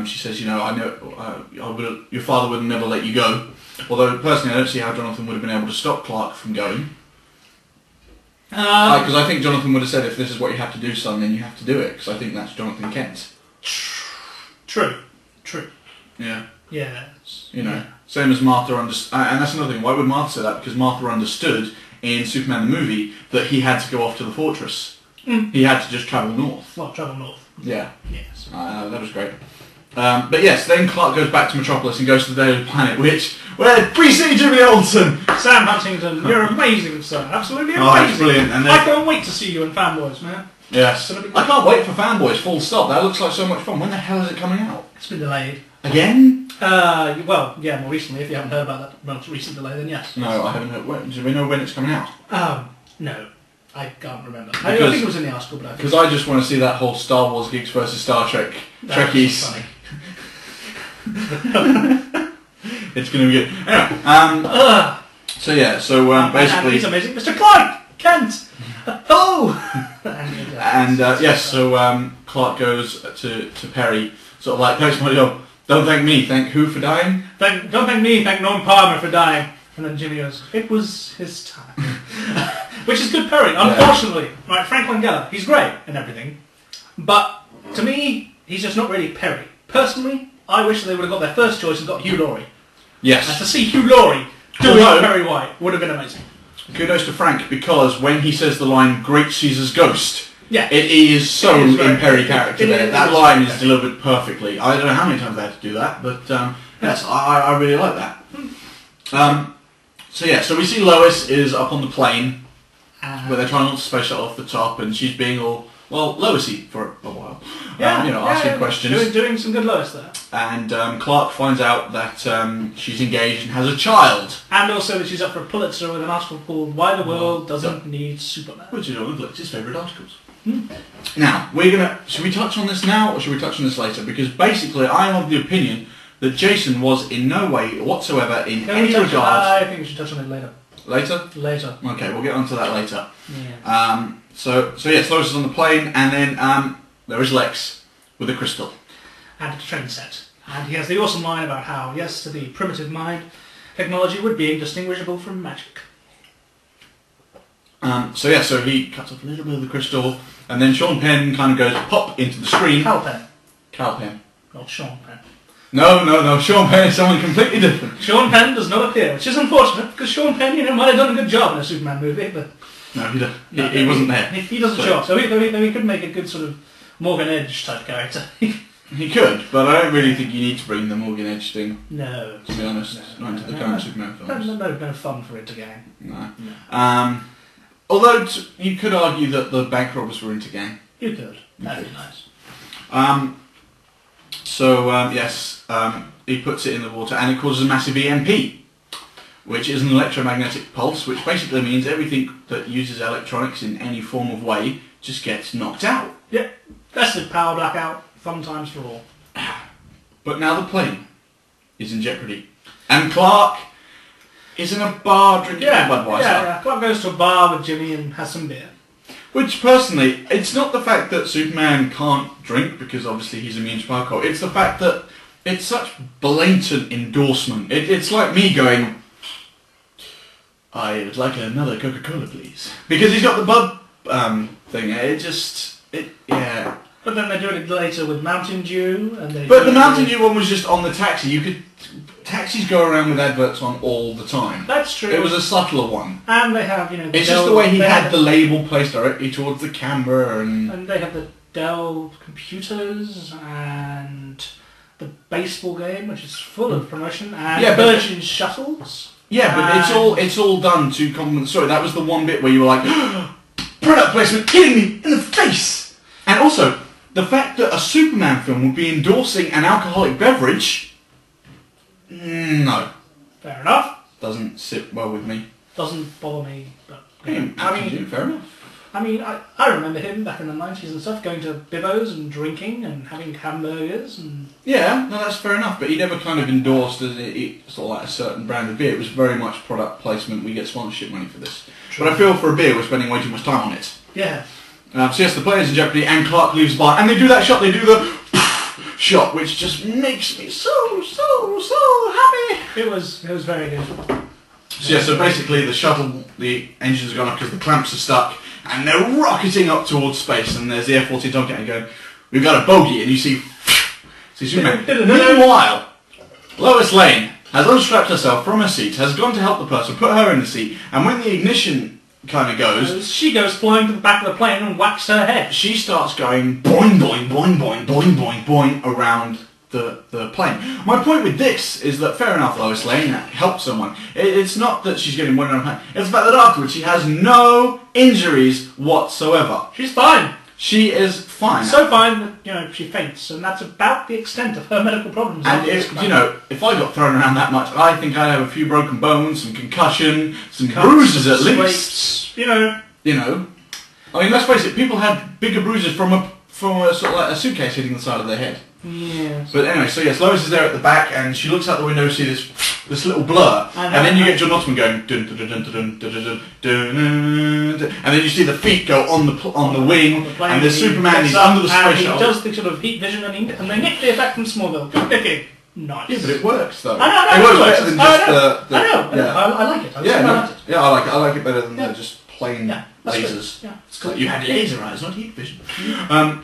She says, I know your father would never let you go. Although, personally, I don't see how Jonathan would have been able to stop Clark from going. Because I think Jonathan would have said, if this is what you have to do, son, then you have to do it. Because I think that's Jonathan Kent. True. Yeah. Yes. Same as Martha understood. And that's another thing. Why would Martha say that? Because Martha understood in Superman the movie that he had to go off to the fortress. He had to just travel north. Well, travel north. Yeah. Yes. That was great. But yes, then Clark goes back to Metropolis and goes to the Daily Planet, where pre-see Jimmy Olsen! Sam Huntington, you're amazing, sir. Absolutely amazing. Oh, it's brilliant. And I can't wait to see you in Fanboys, man. Yes. I can't wait for Fanboys, full stop. That looks like so much fun. When the hell is it coming out? It's been delayed. Again? Well, yeah, more recently. If you haven't heard about that most recent delay, then yes. No, I haven't heard. Do we know when it's coming out? No. I can't remember. I think it was in the article, but because I just want to see that whole Star Wars geeks versus Star Trek Trekkies. Funny. It's going to be good. Anyway, basically, he's amazing, Mr. Clark Kent. Hello. Clark goes to Perry, sort of like, don't thank me, thank who for dying? Don't thank me, thank Norm Palmer for dying. And then Jimmy goes, it was his time. Which is good Perry. Unfortunately, right, Frank Langella, he's great and everything, but to me, he's just not really Perry. Personally, I wish they would have got their first choice and got Hugh Laurie. Yes. And to see Hugh Laurie doing Perry White would have been amazing. Kudos to Frank, because when he says the line, Great Caesar's Ghost, yeah, it is so in Perry character there. That line is delivered perfectly. I don't know how many times they had to do that, but yes, I really like that. So we see Lois is up on the plane, where they're trying not to space shuttle off the top, and she's being all, Loisy for a while. Asking questions. Doing some good Lois there. And Clark finds out that she's engaged and has a child. And also that she's up for a Pulitzer with an article called Why the World Doesn't Need Superman. Which is one of Blitz's favourite articles. Now, should we touch on this now, or should we touch on this later? Because basically, I am of the opinion that Jason was in no way whatsoever in any regard... I think we should touch on it later. Later? Later. Okay, we'll get onto that later. Yeah. So yes, Lois is on the plane, and then there is Lex with a crystal. And a train set. And he has the awesome line about how, yes, to the primitive mind, technology would be indistinguishable from magic. So he cuts off a little bit of the crystal, and then Sean Penn kind of goes pop into the screen. Cal Penn. Cal Penn. Not Sean Penn. No, Sean Penn is someone completely different. Sean Penn does not appear, which is unfortunate, because Sean Penn, might have done a good job in a Superman movie, but... No, he wasn't there. He doesn't show up, so he could make a good sort of Morgan Edge type character. He could, but I don't really think you need to bring the Morgan Edge thing. No. To be honest, not into the current Superman films. No fun for it to gang. No. Although you could argue that the bank robbers were into gang. You could. That'd be nice. He puts it in the water and it causes a massive EMP, which is an electromagnetic pulse, which basically means everything that uses electronics in any form of way just gets knocked out. Yep. That's the power blackout. Fun times for all. But now the plane is in jeopardy. And Clark is in a bar drinking Budweiser. Yeah, Clark goes to a bar with Jimmy and has some beer. Which, personally, it's not the fact that Superman can't drink, because obviously he's immune to alcohol. It's the fact that it's such blatant endorsement. It's like me going, I would like another Coca-Cola, please. Because he's got the Bud thing. Yeah. But then they're doing it later with Mountain Dew. But the Mountain Dew one was just on the taxi. Taxis go around with adverts on all the time. That's true. It was a subtler one. And they have, it's just the way he had the label placed directly towards the camera. And they have the Dell computers and the baseball game, which is full of promotion, and Virgin shuttles. Yeah, but it's all done to complement the story. That was the one bit where you were like, product placement hitting me in the face! And also, the fact that a Superman film would be endorsing an alcoholic beverage, no. Fair enough. Doesn't sit well with me. Doesn't bother me, but... fair enough. I remember him back in the 90s and stuff, going to bivos and drinking and having hamburgers and... Yeah, no, that's fair enough, but he never kind of endorsed sort of like a certain brand of beer. It was very much product placement, we get sponsorship money for this. True. But I feel for a beer, we're spending way too much time on it. Yeah. So yes, the player's in jeopardy, and Clark leaves the bar, and they do that shot, they do the shot, which just makes me so happy. It was very good. So yeah, so basically the shuttle, the engine's gone up because the clamps are stuck, and they're rocketing up towards space, and there's the F-14 Tomcat going, we've got a bogey, and you see Superman. Meanwhile, Lois Lane has unstrapped herself from her seat, has gone to help the person, put her in the seat, and when the ignition kind of goes, she goes flying to the back of the plane and whacks her head. She starts going boing, boing, boing, boing, boing, boing, boing around the plane. My point with this is that fair enough, Lois Lane helped someone. It's not that she's getting one around her hand. It's the fact that afterwards she has no injuries whatsoever. She's fine. She is fine. So fine that, she faints, and that's about the extent of her medical problems. And if I got thrown around that much, I think I'd have a few broken bones, some concussion, some bruises at least. You know. I mean, let's face it, people had bigger bruises from a sort of like a suitcase hitting the side of their head. Yes. But anyway, so yes, Lois is there at the back, and she looks out the window to see this little blur, and then you get John Ottman going dun dun dun dun dun dun dun dun, and then you see the feet go on the wing, and there's Superman. He's under the space shuttle. He does the sort of heat vision, and they nick the effect from Smallville. Good picking. Nice. Yeah, but it works though. I know. It works better than just I know. Yeah. I like it. I like it. I like it better than just plain lasers. Yeah, it's cool. You had laser eyes, not heat vision.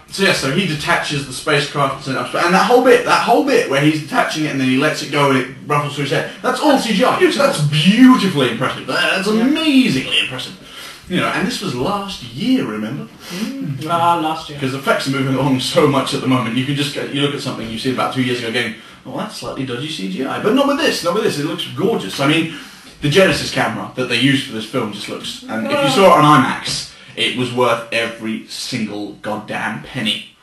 So he detaches the spacecraft and that whole bit where he's detaching it and then he lets it go and it ruffles through his head. That's all CGI. That's beautifully impressive. That's amazingly impressive. And this was last year, remember? Last year. Because effects are moving along so much at the moment. You can just you look at something you see about 2 years ago, going, "Oh, that's slightly dodgy CGI," but not with this. Not with this. It looks gorgeous. I mean, the Genesis camera that they used for this film just looks... And if you saw it on IMAX, it was worth every single goddamn penny.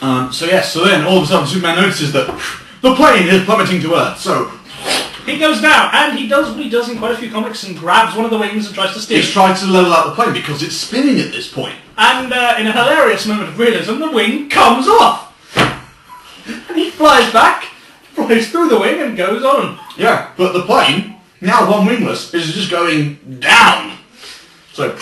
So then all of a sudden Superman notices that the plane is plummeting to Earth, so... He goes down, and he does what he does in quite a few comics and grabs one of the wings and tries to steer it. He's trying to level out the plane because it's spinning at this point. And in a hilarious moment of realism, the wing comes off! And he flies back, flies through the wing and goes on. Yeah, but the plane... Now one wingless is just going down. So,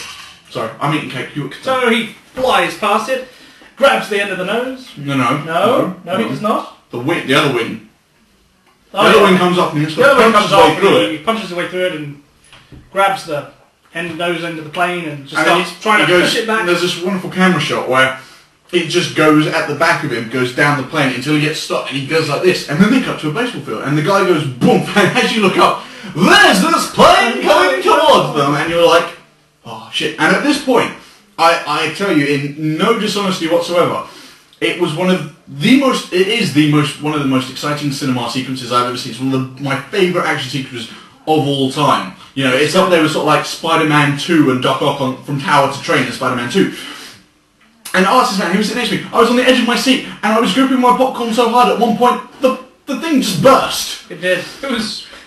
sorry, I'm eating cake. So he flies past it, grabs the end of the nose. No, he does not. The other wing. The other wing comes up and he punches his way through it and grabs the nose end of the plane and just starts trying to push it back. There's this wonderful camera shot where it just goes at the back of him, goes down the plane until he gets stopped and he goes like this, and then they cut to a baseball field and the guy goes boom, and as you look up, there's this plane coming towards them, and you're like, oh shit. And at this point, I tell you, in no dishonesty whatsoever, it was one of the most exciting cinema sequences I've ever seen. It's one of my favourite action sequences of all time. It's up there with sort of like Spider-Man 2 and Doc Ock from Tower to Train in Spider-Man 2. And Artist Man, he was sitting next to me. I was on the edge of my seat, and I was gripping my popcorn so hard at one point, the thing just burst. It did.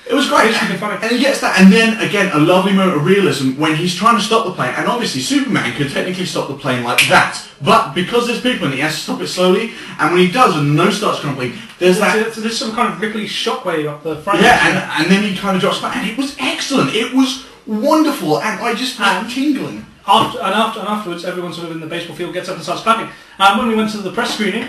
It was great, and he gets that, and then again a lovely moment of realism when he's trying to stop the plane, and obviously Superman could technically stop the plane like that, but because there's people in it, he has to stop it slowly, and when he does, and the nose starts crumpling, there's so there's some kind of Ripley shockwave up the front. Yeah, and then he kind of drops back, and it was excellent, it was wonderful, and I just was tingling. Afterwards, everyone sort of in the baseball field gets up and starts clapping. And when we went to the press screening,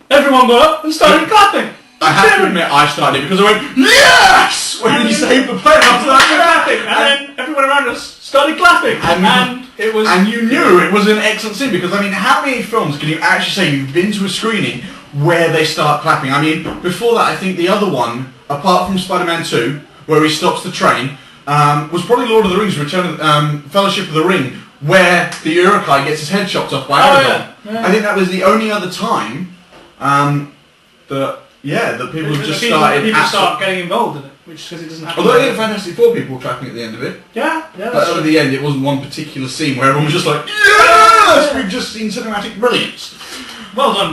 everyone got up and started clapping. I have to admit, I started because I went, yes! When he saved the plane, I was like, clapping. And then everyone around us started clapping. And it was... And you knew it was an excellent scene, because, I mean, how many films can you actually say you've been to a screening where they start clapping? I mean, before that, I think the other one, apart from Spider-Man 2, where he stops the train, was probably Lord of the Rings, Fellowship of the Ring, where the Uruk-hai gets his head chopped off by Aragorn. Yeah. I think that was the only other time that people have just started... People start getting involved in it, which because it doesn't happen. Although I think Fantastic Four people were clapping at the end of it. Yeah. But at the end, it wasn't one particular scene where everyone was just like, yes! We've just seen cinematic brilliance. Well done.